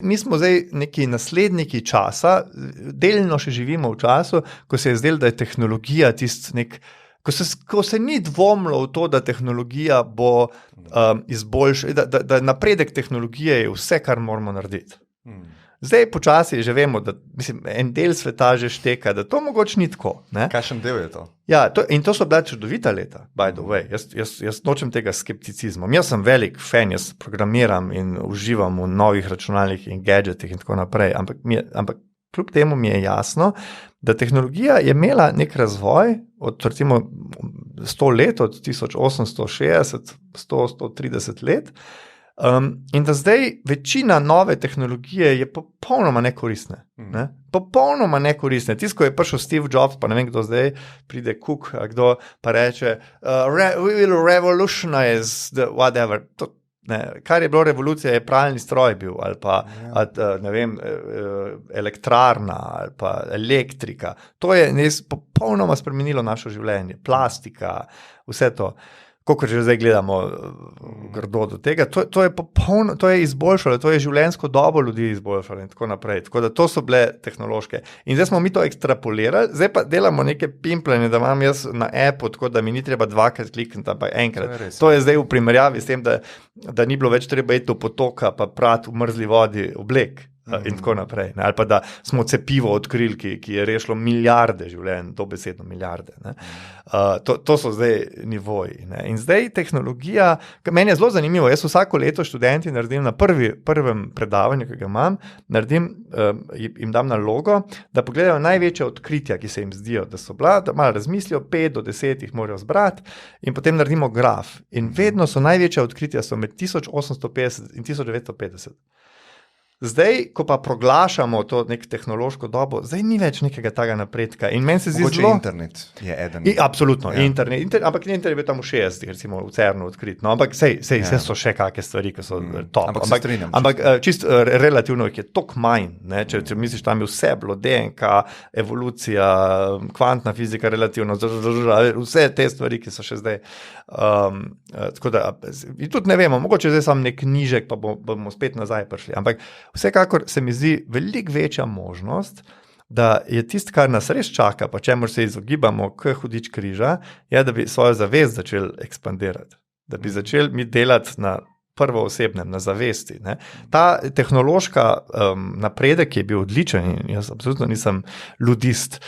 Mi smo zdaj neki nasledniki časa, delno še živimo v času, ko se je zdelo, da je tehnologija ko se ni dvomilo v to, da tehnologija bo da napredek tehnologije je vse, kar moramo narediti. Zdaj počasi že vemo, da en del sveta že šteka, da to mogoče ni tako. Kakšen del je to? Ja, in to so bila čudovita leta, by the way. Jaz nočem tega skepticizma. Jaz sem velik fan, jaz programiram in uživam v novih računalnikih in gadgetih in tako naprej, ampak kljub temu mi je jasno, da tehnologija je imela nek razvoj od recimo 100 let, od 1860, 100-130 let, in da zdaj večina nove tehnologije je popolnoma nekoristne. Ne? Popolnoma nekoristne. Tisto, ko je prišel Steve Jobs, pa ne vem, kdo zdaj pride, Cook, kdo pa reče, we will revolutionize the whatever. Kar je bilo revolucija, je pralni stroj bil, ali pa ne vem, elektrarna, ali pa elektrika. To je popolnoma spremenilo naše življenje. Plastika, vse to. Kolikor že zdaj gledamo grdo do tega, to je izboljšalo, to je življenjsko dobo ljudi izboljšalo in tako naprej. Tako da to so bile tehnološke. In zdaj smo mi to ekstrapolirali, zdaj pa delamo neke pimplanje, da imam jaz na appu, tako da mi ni treba dvakrat klikniti, pa enkrat. To je zdaj v primerjavi s tem, da ni bilo več treba iti do potoka, pa prati v mrzli vodi oblek. In tako naprej. Ali pa da smo cepivo odkrili, ki je rešilo milijarde življenj, dobesedno milijarde. To so zdaj nivoji. In zdaj tehnologija, meni je zelo zanimivo, jaz vsako leto študenti naredim na prvem predavanju, ki ga imam, jim dam nalogo, da pogledajo največja odkritja, ki se jim zdijo, da so bila, da malo razmislijo, 5 do 10 jih morajo zbrati in potem naredimo graf. In vedno so največja odkritja so med 1850 in 1950. Zdaj, ko pa proglašamo to nek tehnološko dobo, zdaj ni več nekega tega napredka. In meni se zdi zelo... internet je eden. Absolutno, ja. Ampak internet je bil tam v 60, recimo v CERN-u odkrit. No, ampak sej so še kakšne stvari, ki so top. Ampak čisto relativno je toliko manj. Če misliš, tam je vse bilo, DNK, evolucija, kvantna fizika, relativno, vse te stvari, ki so še zdaj. Tako da, in tudi ne vemo, mogoče zdaj sam nek nižek, pa bomo spet nazaj prišli. Ampak vsekakor se mi zdi veliko večja možnost, da je tisto, kar nas res čaka, pa čemur se izogibamo k hudič križa, je, da bi svojo zavest začeli ekspandirati. Da bi začeli mi delati na prvoosebnem, na zavesti. Ne. Ta tehnološka napredek je bil odličen in jaz absolutno nisem ludist,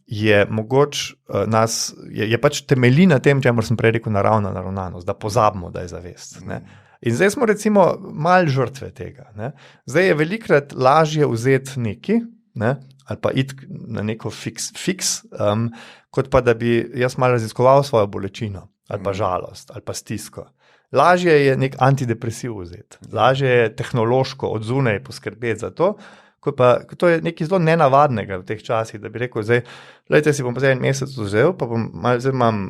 je mogoče je pač temelji na tem, čemur sem prej rekel, naravna naravnanost, da pozabimo, da je zavest. Ne. In zdaj smo recimo malo žrtve tega. Ne. Zdaj je velikrat lažje vzeti neki, ali pa iti na neko fiks, kot pa da bi jaz malo raziskoval svojo bolečino, ali pa žalost, ali pa stisko. Lažje je nek antidepresiv vzeti, lažje je tehnološko od zunaj poskrbeti za to, to je nekaj zelo nenavadnega v teh časih, da bi rekel, zdaj, si bom pa en mesec vzel, pa zdaj imam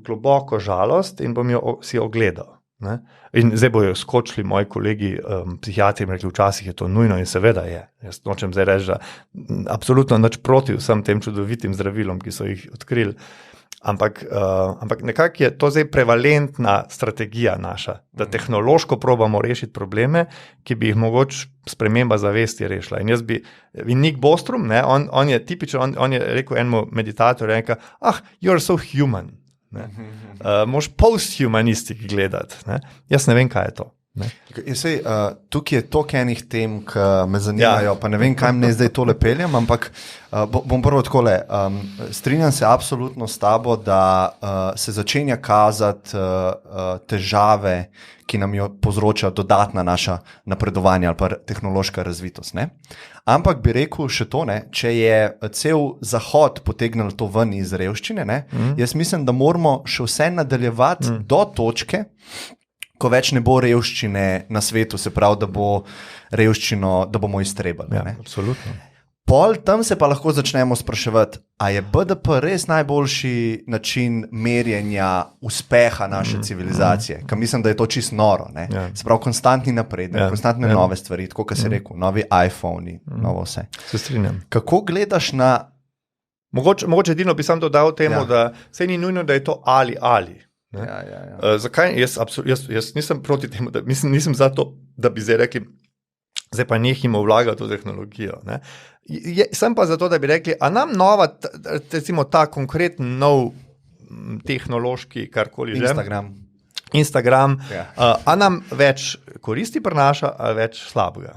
globoko žalost in bom jo si ogledal. Ne? In zdaj bojo skočili moji kolegi psihiatri in rekli, včasih je to nujno in seveda je. Jaz nočem zdaj reči, da absolutno nič proti vsem tem čudovitim zdravilom, ki so jih odkrili. Ampak nekako je to zdaj prevalentna strategija naša, da tehnološko probamo rešiti probleme, ki bi jih mogoče sprememba zavesti rešila. In Nick Bostrom, on je tipičen, on je rekel enemu meditatorju, you're so human. Moš posthumanistik gledati. Ne? Jaz ne vem, kaj je to. Tukaj je toliko enih tem, ki me zanimajo, pa ne vem, kaj me zdaj tole peljem, ampak bom prvo takole. Strinjam se absolutno s tabo, da se začenja kazati težave, ki nam jo povzroča dodatna naša napredovanja ali pa tehnološka razvitost. Ne? Ampak bi rekel še to, če je cel Zahod potegnil to ven iz revščine, jaz mislim, da moramo še vse nadaljevati do točke, ko več ne bo revščine na svetu, se pravi, da bo revščino, da bomo iztrebali. Ja, absolutno. Pol tam se pa lahko začnemo spraševati, a je BDP res najboljši način merjenja uspeha naše civilizacije? Ker mislim, da je to čisto noro. Ja. Se pravi, konstantni napredek, konstantne nove stvari, tako kot si rekel, novi iPhone-i, novo vse. Se strinjam. Kako gledaš na... Mogoče edino bi sam dodal temu, da se ni nujno, da je to ali. Ja. Zakaj? Jaz nisem proti temu, nisem za to, da bi zdaj rekli, zdaj pa nehimo vlagati v tehnologijo. Ne. Sem pa zato, da bi rekli, a nam nova, recimo ta konkreten nov tehnološki, karkoli že. Instagram, a nam več koristi prinaša, ali več slabega.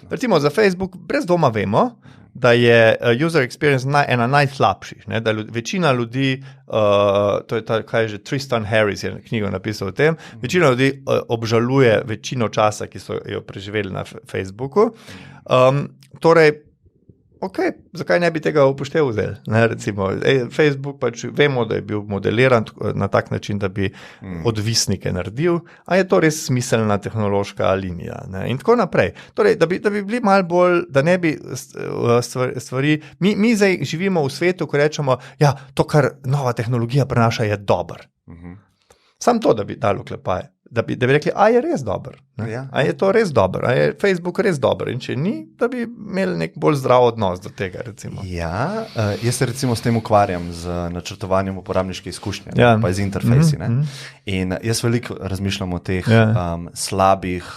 Recimo za Facebook brez dvoma vemo, da je user experience ena najslabših, ne? Da večina ljudi, to je ta, kaj je že, Tristan Harris je knjigo napisal o tem, večina ljudi obžaluje večino časa, ki so jo preživeli na Facebooku. Torej, zakaj ne bi tega upošteval? Recimo, Facebook pač vemo, da je bil modeliran na tak način, da bi odvisnike naredil, a je to res smiselna tehnološka linija. Ne? In tako naprej. Torej, da bi bili malo bolj, da ne bi stvari... Mi zdaj živimo v svetu, ko rečemo, ja, to, kar nova tehnologija prinaša, je dober. Sam to, da bi dalo klepaje. Da bi rekli, a je res dober. Ja. A je to res dober, a je Facebook res dober. In če ni, da bi imeli nek bolj zdrav odnos do tega, recimo. Ja, jaz se recimo s tem ukvarjam z načrtovanjem uporabniške izkušnje, pa z interfejsi. In jaz veliko razmišljam o teh slabih,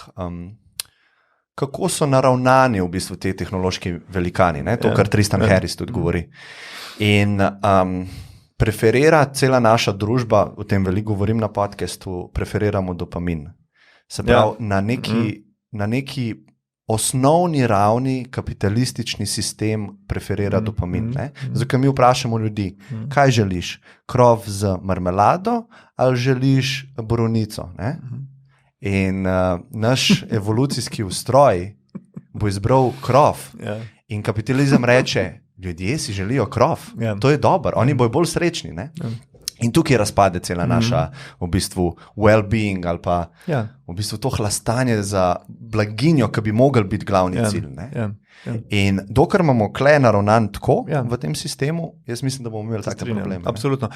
kako so naravnani v bistvu te tehnološki velikani, ne? To, kar Tristan Harris tudi govori. In preferira cela naša družba, o tem veliko govorim na podcastu, preferiramo dopamin. Se pravi, na neki osnovni ravni kapitalistični sistem preferira dopamin. Zakaj mi vprašamo ljudi, kaj želiš? Krof z marmelado ali želiš borovnico? In naš evolucijski ustroj bo izbral krof. In kapitalizem reče, ljudje si želijo krof, to je dobro, oni bojo bolj srečni. Ne? In tukaj razpade cela naša v bistvu well-being ali pa v bistvu to hlastanje za blaginjo, ki bi mogel biti glavni cilj. Ne? In dokler imamo kle naravnan tako v tem sistemu, jaz mislim, da bomo imeli take probleme. Absolutno.